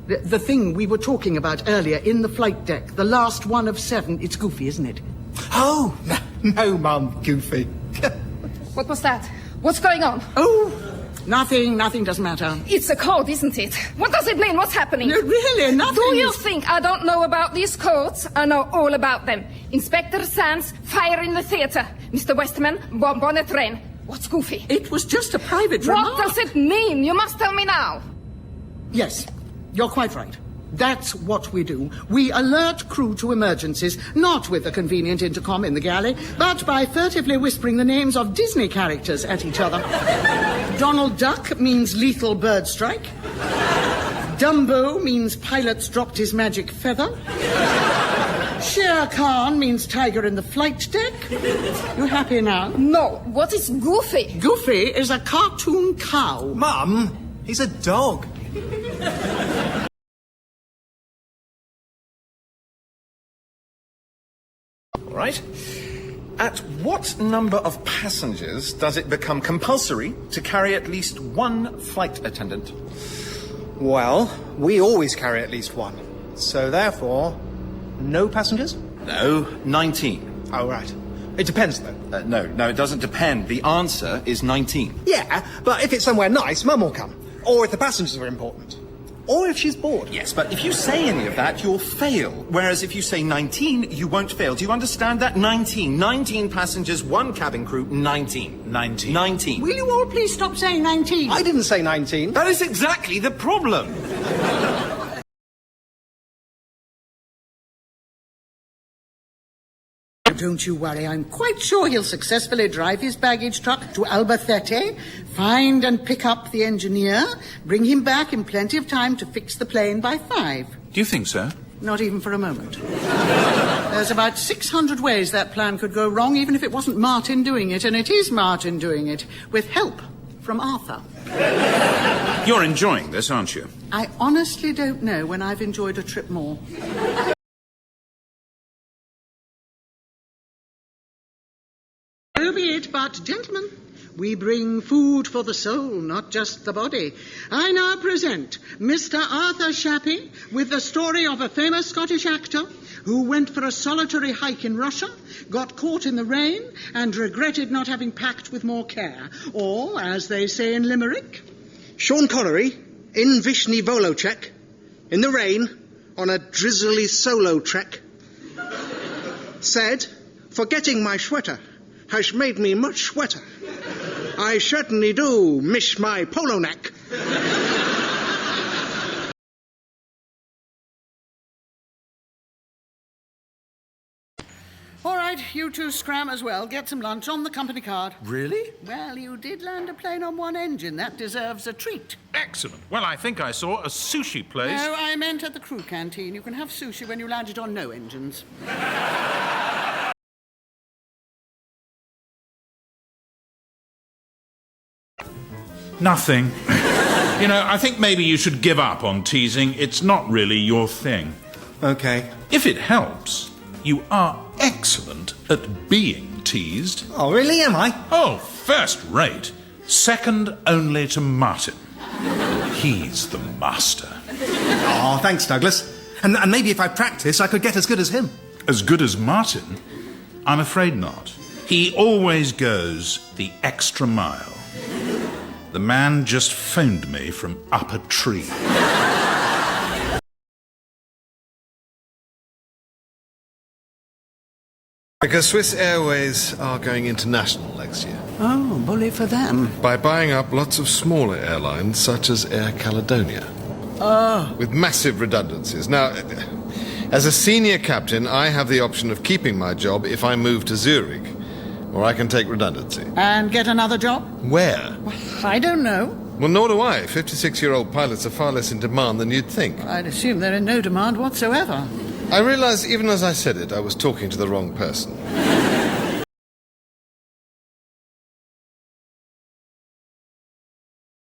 The thing we were talking about earlier in the flight deck, the last one of 7, it's Goofy, isn't it? Oh, no, Mum, Goofy. What was that? What's going on? Oh, nothing doesn't matter. It's a code, isn't it? What does it mean? What's happening? No, really, nothing. Do you think I don't know about these codes? I know all about them. Inspector Sands, fire in the theatre. Mr. Westerman, bomb on a train. What's Goofy? It was just a private remark. What does it mean? You must tell me now. Yes, you're quite right. That's what we do. We alert crew to emergencies, not with a convenient intercom in the galley, but by furtively whispering the names of Disney characters at each other. Donald Duck means lethal bird strike. Dumbo means pilots dropped his magic feather. Shere Khan means tiger in the flight deck. You happy now? No, what is Goofy? Goofy is a cartoon cow. Mum, he's a dog. Right. At what number of passengers does it become compulsory to carry at least one flight attendant? Well, we always carry at least one. So therefore, no passengers? No, 19. Oh, right. It depends, though. No, it doesn't depend. The answer is 19. Yeah, but if it's somewhere nice, Mum will come. Or if the passengers are important. Or if she's bored. Yes, but if you say any of that, you'll fail. Whereas if you say 19, you won't fail. Do you understand that? 19. 19 passengers, 1 cabin crew, 19. 19. Will you all please stop saying 19? I didn't say 19. That is exactly the problem. Don't you worry, I'm quite sure he'll successfully drive his baggage truck to Albacete, find and pick up the engineer, bring him back in plenty of time to fix the plane by 5. Do you think so? Not even for a moment. There's about 600 ways that plan could go wrong, even if it wasn't Martin doing it, and it is Martin doing it, with help from Arthur. You're enjoying this, aren't you? I honestly don't know when I've enjoyed a trip more. So be it, but gentlemen, we bring food for the soul, not just the body. I now present Mr. Arthur Shappy with the story of a famous Scottish actor who went for a solitary hike in Russia, got caught in the rain, and regretted not having packed with more care. Or, as they say in Limerick, Sean Connery, in Vishny Volocek, in the rain, on a drizzly solo trek, said, "Forgetting my sweater has made me much wetter. I certainly do miss my polo neck." all right, you two scram as well. Get some lunch on the company card. Really? Well, you did land a plane on one engine. That deserves a treat. Excellent. Well, I think I saw a sushi place. No, I meant at the crew canteen. You can have sushi when you land it on no engines. Nothing. You know, I think maybe you should give up on teasing. It's not really your thing. Okay. If it helps, you are excellent at being teased. Oh, really? Am I? Oh, first rate. Second only to Martin. He's the master. Oh, thanks, Douglas. And maybe if I practice, I could get as good as him. As good as Martin? I'm afraid not. He always goes the extra mile. The man just phoned me from up a tree. Because Swiss Airways are going international next year. Oh, bully for them. By buying up lots of smaller airlines, such as Air Caledonia. With massive redundancies. Now, as a senior captain, I have the option of keeping my job if I move to Zurich. Or I can take redundancy. And get another job? Where? Well, I don't know. Well, nor do I. 56-year-old pilots are far less in demand than you'd think. I'd assume they're in no demand whatsoever. I realized even as I said it, I was talking to the wrong person.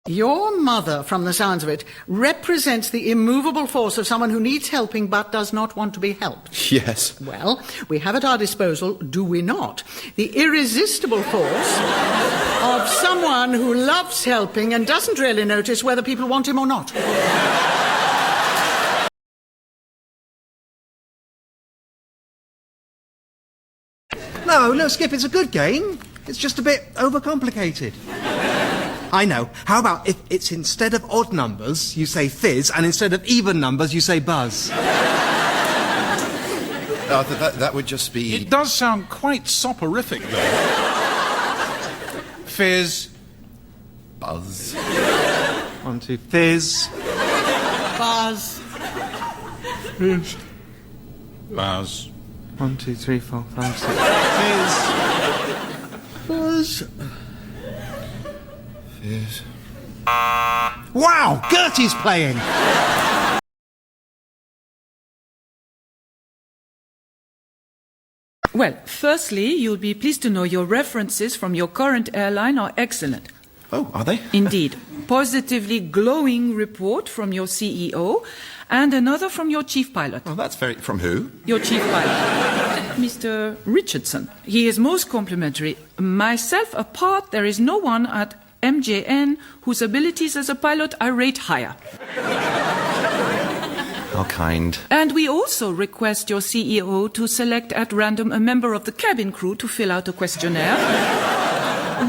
Your mother, from the sounds of it, represents the immovable force of someone who needs helping but does not want to be helped. Yes. Well, we have at our disposal, do we not, the irresistible force of someone who loves helping and doesn't really notice whether people want him or not. No, Skip, it's a good game. It's just a bit overcomplicated. I know. How about if it's instead of odd numbers, you say fizz, and instead of even numbers, you say buzz? That would just be... It does sound quite soporific, though. Fizz. Buzz. 1, 2, fizz. Buzz. Fizz. Buzz. 1, 2, 3, 4, 5, 6. Fizz. Buzz. Fizz. Wow, Gertie's playing. Well, firstly, you'll be pleased to know your references from your current airline are excellent. Oh, are they? Indeed. Positively glowing report from your CEO and another from your chief pilot. Well, that's very... From who? Your chief pilot, Mr. Richardson. He is most complimentary. Myself apart, there is no one at MJN whose abilities as a pilot I rate higher. How kind. And we also request your CEO to select at random a member of the cabin crew to fill out a questionnaire,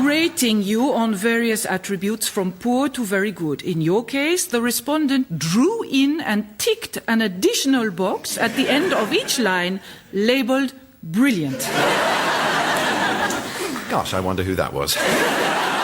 rating you on various attributes from poor to very good. In your case, the respondent drew in and ticked an additional box at the end of each line labeled brilliant. Gosh, I wonder who that was.